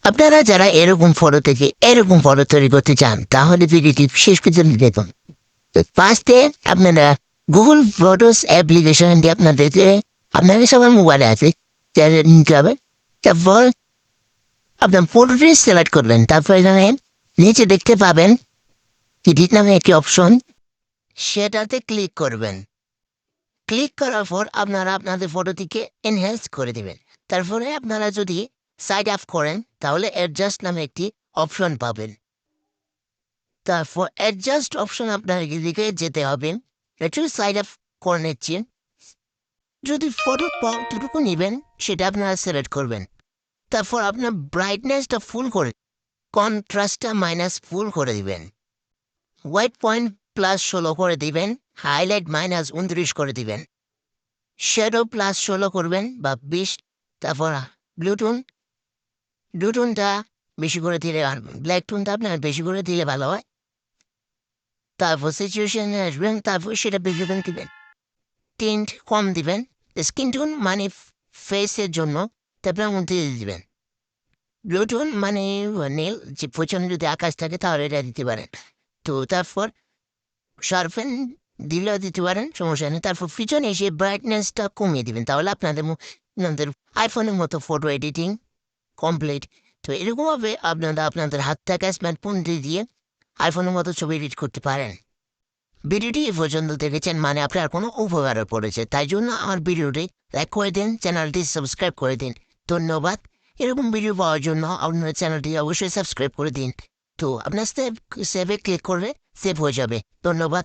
আপনারা যারা এরকম ফটো থেকে এরকম ফটো তৈরি করতে চান তাহলে ভিডিওটি শেষ পর্যন্ত দেখুন। তো ফার্স্টে আপনারা গুগল ফটোস অ্যাপ্লিকেশনটি আপনাদের সবার মোবাইলে আছে, নিতে হবে। তারপর আপনার ফটোটি সিলেক্ট করবেন, তারপর এখানে নিচে দেখতে পাবেন এডিট নামে একটি অপশন, সেটাতে ক্লিক করবেন। ক্লিক করার পর আপনারা আপনাদের ফটোটিকে এনহ্যান্স করে দেবেন। তারপরে আপনারা যদি সাইড আপ করেন তাহলে অ্যাডজাস্ট নামে একটি অপশন পাবেন। তারপর অ্যাডজাস্ট অপশন আপনার দিকে যেতে হবে, একটু সাইড আপ করে নিচ্ছি। যদি ফটো যতটুকু নেবেন সেটা আপনারা সিলেক্ট করবেন। তারপর আপনার ব্রাইটনেসটা ফুল করে, কন্ট্রাস্টটা মাইনাস ফুল করে দিবেন, হোয়াইট পয়েন্ট +16 করে দিবেন, হাইলাইট -29 করে দিবেন, শ্যাডো +16 করবেন বা 20। তারপর ব্লুটুন ব্লুটুনটা বেশি করে দিলে, আর ব্ল্যাক টুনটা আপনার বেশি করে দিলে ভালো হয়। তারপর সিচুয়েশনে আসবেন, তারপর সেটা বেশি করে দিবেন। টিন্ট কম দিবেন, স্কিন টোন মানে ফেসের জন্য তারপরে মধ্যে দিবেন। ব্লুটুন মানে নীল, যে পেছনে যদি আকাশ থাকে তাহলে এটা দিতে পারেন। তো তারপর শার্পেন দিলেও দিতে পারেন, সমস্যা নেই। তারপর পিছনে এসে ব্রাইটনেসটা কমিয়ে দিবেন, তাহলে আপনাদের আইফোনের মতো ফটো এডিটিং কমপ্লিট। তো এরকমভাবে আপনারা আপনাদের হাত থাকা স্মার্টফোনটি দিয়ে আইফোনের মতো ছবি এডিট করতে পারেন। ভিডিওটি এ পর্যন্ত দেখেছেন মানে আপনার কোনো উপকারে পড়েছে, তাই জন্য আমার ভিডিওটি লাইক করে দিন, চ্যানেলটি সাবস্ক্রাইব করে দিন। ধন্যবাদ। এরকম ভিডিও পাওয়ার জন্য আপনার চ্যানেলটি অবশ্যই সাবস্ক্রাইব করে দিন। তো আপনার সেভে ক্লিক করলে সেভ হয়ে যাবে। ধন্যবাদ।